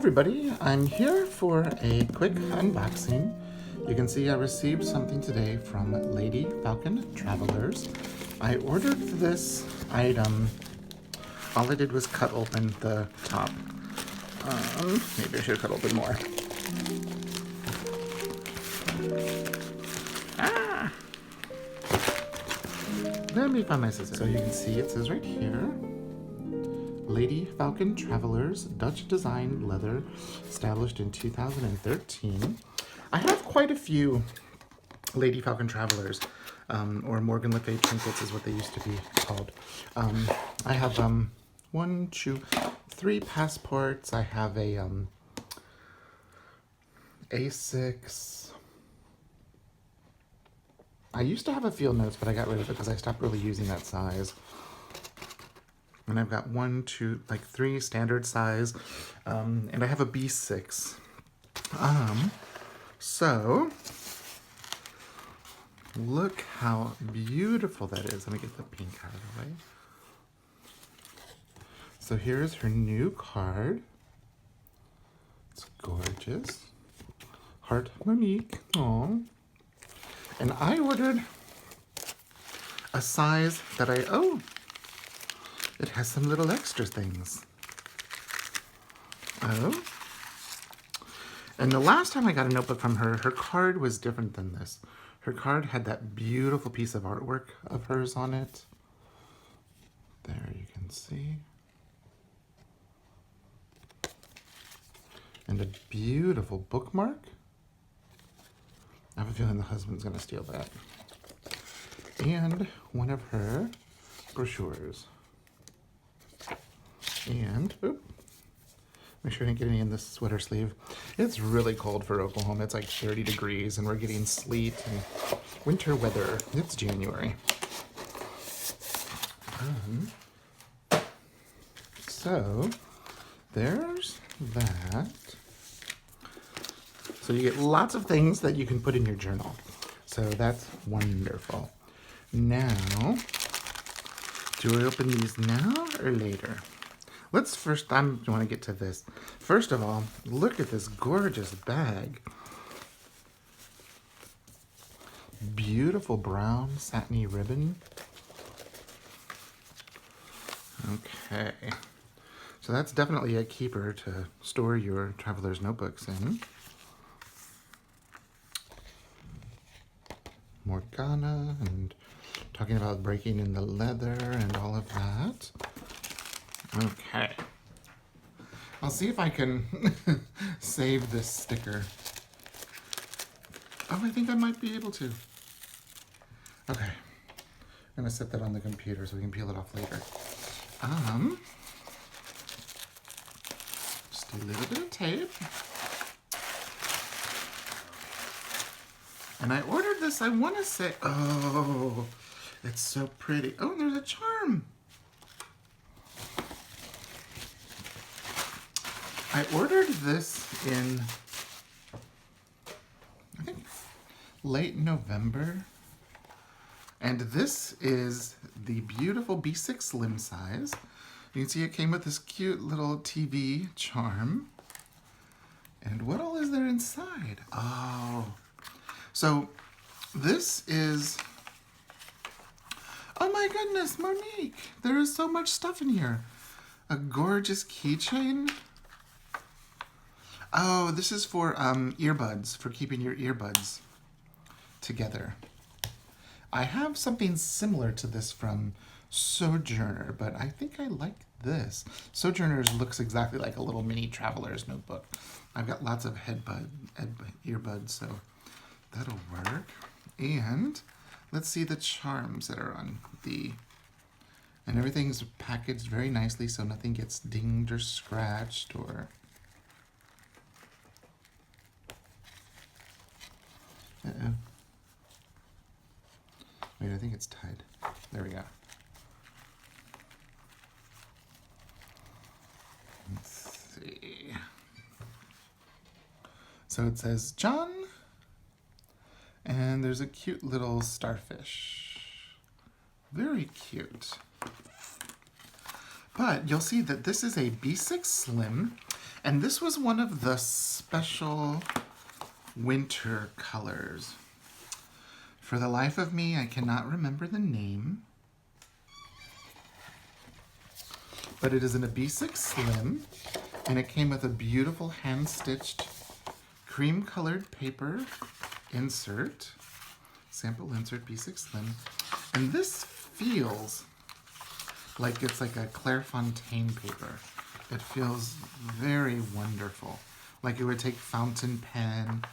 everybody, I'm here for a quick unboxing. You can see I received something today from Lady Falcon Travelers. I ordered this item. All I did was cut open the top. Maybe I should have cut open more. Let me find my scissors. So you can see it says right here, Lady Falcon Travelers, Dutch design leather, established in 2013. I have quite a few Lady Falcon Travelers, or Morgan Le Fay trinkets is what they used to be called. I have 1, 2, 3 passports. I have a A6. I used to have a field notes, but I got rid of it because I stopped really using that size. And I've got 1, 2, like 3 standard size, and I have a B6. So look how beautiful that is. Let me get the pink out of the way. So here's her new card. It's gorgeous. Heart Monique. Aww. And I ordered a size that it has some little extra things. Oh. And the last time I got a notebook from her, her card was different than this. Her card had that beautiful piece of artwork of hers on it. There you can see. And a beautiful bookmark. I have a feeling the husband's gonna steal that. And one of her brochures. And, make sure I didn't get any in this sweater sleeve. It's really cold for Oklahoma. It's like 30 degrees and we're getting sleet and winter weather. It's January. So, there's that. So you get lots of things that you can put in your journal. So that's wonderful. Now, do I open these now or later? Let's first, I want to get to this. First of all, look at this gorgeous bag. Beautiful brown satiny ribbon. Okay. So that's definitely a keeper to store your traveler's notebooks in. Morgana, and talking about breaking in the leather and all of that. Okay. I'll see if I can save this sticker. Oh, I think I might be able to. Okay. I'm gonna set that on the computer so we can peel it off later. Just a little bit of tape. And I ordered this, I want to say, oh, it's so pretty. Oh, and there's a charm. I ordered this in, I think, late November. And this is the beautiful B6 slim size. You can see it came with this cute little TV charm. And what all is there inside? Oh. So this is, oh my goodness, Monique, there is so much stuff in here. A gorgeous keychain. Oh, this is for earbuds, for keeping your earbuds together. I have something similar to this from Sojourner, but I think I like this. Sojourner's looks exactly like a little mini traveler's notebook. I've got lots of earbuds, so that'll work. And let's see the charms that are on and everything's packaged very nicely so nothing gets dinged or scratched or. Wait, I think it's tied. There we go. Let's see. So it says John. And there's a cute little starfish. Very cute. But you'll see that this is a B6 Slim, And this was one of the special winter colors. For the life of me, I cannot remember the name. But it is in a B6 Slim, and it came with a beautiful hand-stitched cream-colored paper insert, sample insert B6 Slim. And this feels like it's like a Clairefontaine paper. It feels very wonderful. Like it would take fountain pen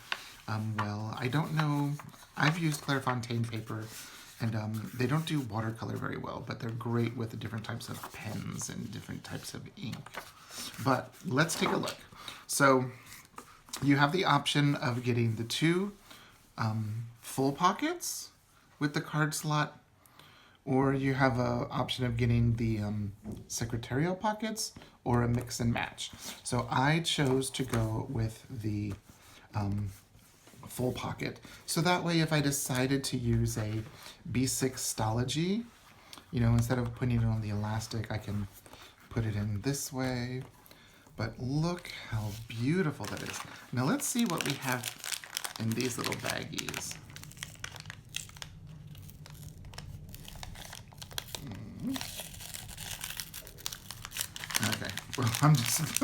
well. I don't know. I've used Clairefontaine paper, and they don't do watercolor very well, but they're great with the different types of pens and different types of ink. But let's take a look. So you have the option of getting the two full pockets with the card slot, or you have an option of getting the secretarial pockets or a mix and match. So I chose to go with the full pocket. So that way if I decided to use a B6 Stology, you know, instead of putting it on the elastic, I can put it in this way. But look how beautiful that is. Now let's see what we have in these little baggies. Okay, well, I'm just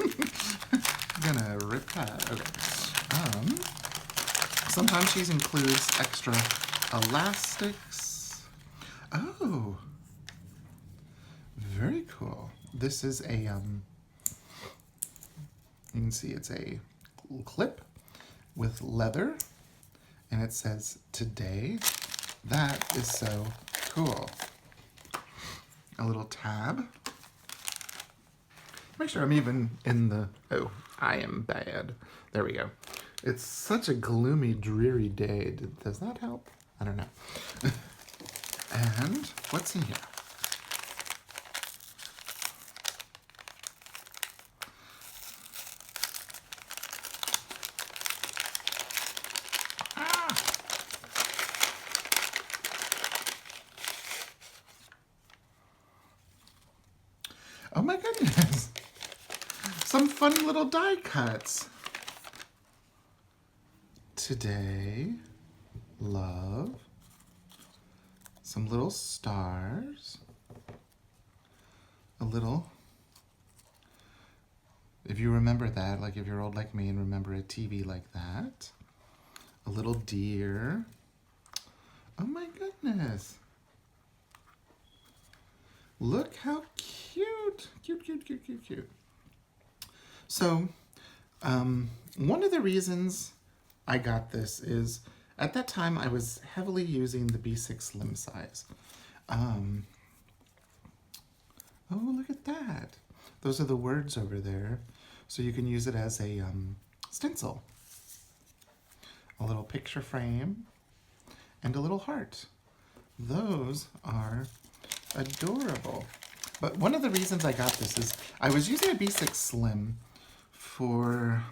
gonna rip that. Okay. Sometimes she includes extra elastics. Oh, very cool. This is a, you can see it's a clip with leather, and it says today. That is so cool. A little tab. Make sure I'm even in the, oh, I am bad. There we go. It's such a gloomy, dreary day. Does that help? I don't know. And what's in here? Ah! Oh my goodness. Some fun little die cuts. Today, love, some little stars, a little, if you remember that, like if you're old like me and remember a TV like that, a little deer. Oh my goodness. Look how cute. Cute, cute, cute, cute, cute. So, one of the reasons I got this is, at that time I was heavily using the B6 Slim size. Oh, look at that. Those are the words over there. So you can use it as a stencil. A little picture frame and a little heart. Those are adorable. But one of the reasons I got this is I was using a B6 Slim for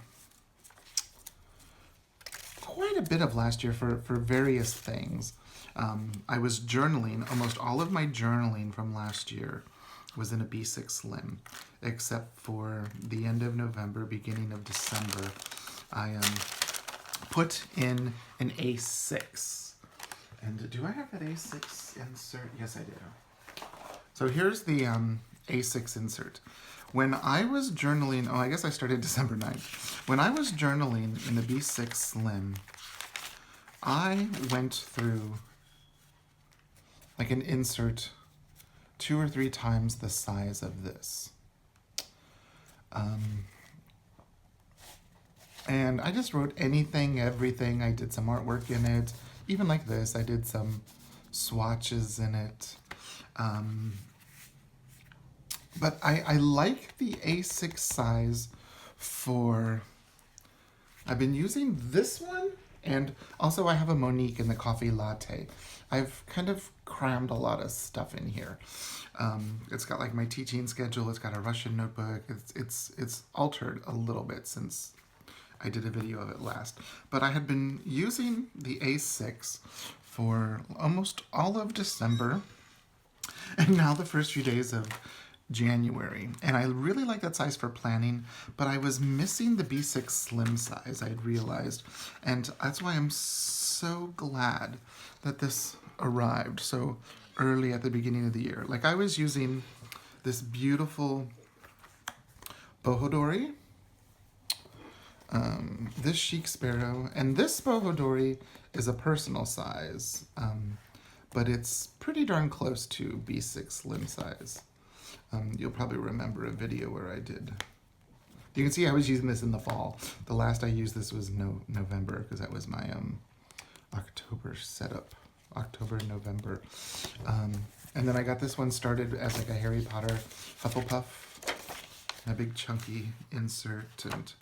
quite a bit of last year for various things. I was journaling. Almost all of my journaling from last year was in a B6 Slim, except for the end of November, beginning of December. I put in an A6. And do I have that A6 insert? Yes, I do. So here's the A6 insert. When I was journaling, oh, I guess I started December 9th. When I was journaling in the B6 Slim, I went through like an insert 2 or 3 times the size of this. And I just wrote anything, everything. I did some artwork in it. Even like this, I did some swatches in it. But I like the A6 size for, I've been using this one, and also I have a Monique in the coffee latte. I've kind of crammed a lot of stuff in here. It's got like my teaching schedule, it's got a Russian notebook, it's altered a little bit since I did a video of it last. But I had been using the A6 for almost all of December, and now the first few days of January, and I really like that size for planning, but I was missing the B6 slim size, I realized, and that's why I'm so glad that this arrived so early at the beginning of the year. Like, I was using this beautiful bohodori, this chic sparrow, and this bohodori is a personal size, but it's pretty darn close to B6 slim size. You'll probably remember a video where I did. You can see I was using this in the fall. The last I used this was November, because that was my October setup. October, November. And then I got this one started as like a Harry Potter Hufflepuff. A big chunky insert and,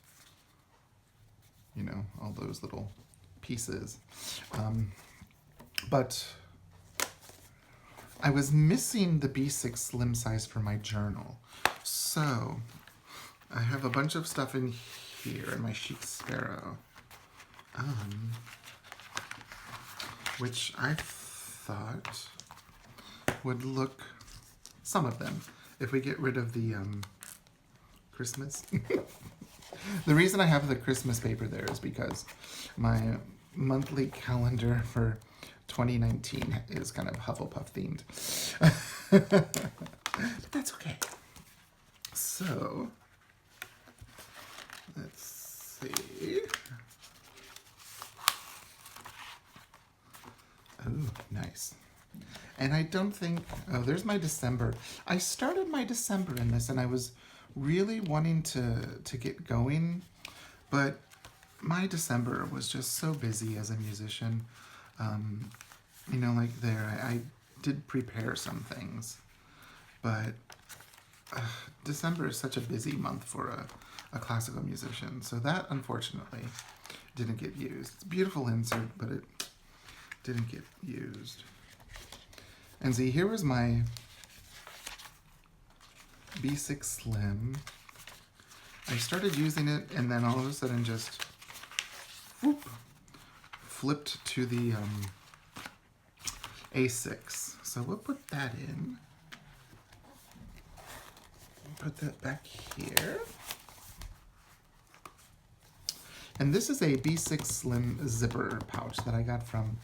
you know, all those little pieces. But I was missing the B6 slim size for my journal. So I have a bunch of stuff in here in my chic sparrow, which I thought would look, some of them, if we get rid of the Christmas. The reason I have the Christmas paper there is because my monthly calendar for 2019 is kind of Hufflepuff themed. But that's okay. So, let's see. Oh, nice. And I don't think, oh, there's my December. I started my December in this, and I was really wanting to get going, but my December was just so busy as a musician. You know, like there, I did prepare some things, but December is such a busy month for a classical musician, so that unfortunately didn't get used. It's a beautiful insert, but it didn't get used. And see, here was my B6 Slim. I started using it, and then all of a sudden just whoop, flipped to the A6. So we'll put that in. Put that back here. And this is a B6 Slim zipper pouch that I got from,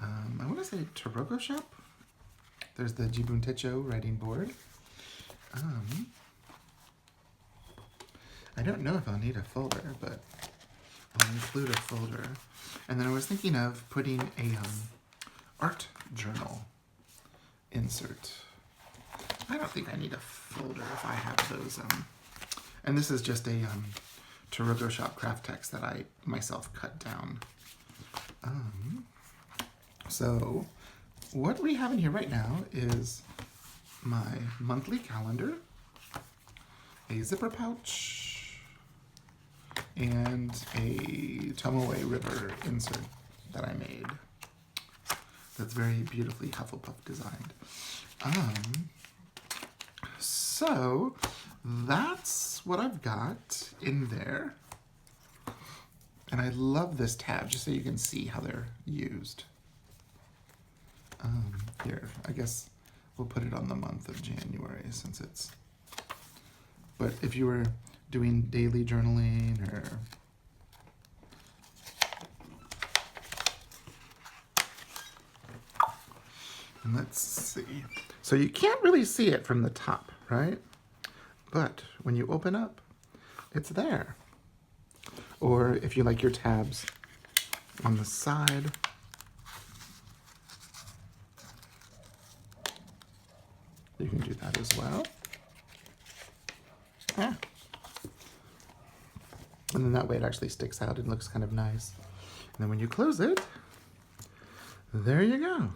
I want to say Taroko Shop. There's the Jibun Techo writing board. I don't know if I'll need a folder, but I'll include a folder. And then I was thinking of putting a art journal insert. I don't think I need a folder if I have those. And this is just a Taroko Shop craft text that I myself cut down. So what we have in here right now is my monthly calendar, a zipper pouch, and a Tomoe River insert that I made. That's very beautifully Hufflepuff designed. So that's what I've got in there. And I love this tab, just so you can see how they're used. Here, I guess we'll put it on the month of January since it's, but if you were doing daily journaling or and let's see. So you can't really see it from the top, right? But when you open up, it's there. Or if you like your tabs on the side, you can do that as well. Yeah. And then that way it actually sticks out and looks kind of nice. And then when you close it, there you go.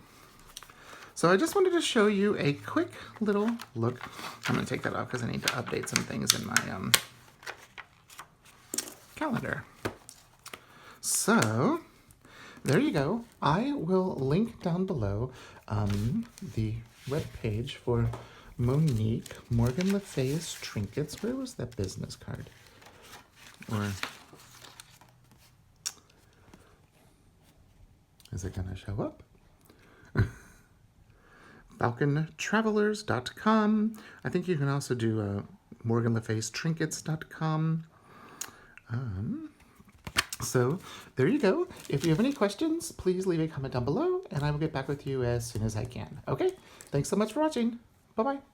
So I just wanted to show you a quick little look. I'm going to take that off because I need to update some things in my calendar. So there you go. I will link down below the web page for Monique Morgan Le Fay's Trinkets. Where was that business card? Or is it going to show up? falcontravelers.com. I think you can also do morganlefacettrinkets.com. So there you go. If you have any questions, please leave a comment down below, and I will get back with you as soon as I can. Okay? Thanks so much for watching. Bye-bye.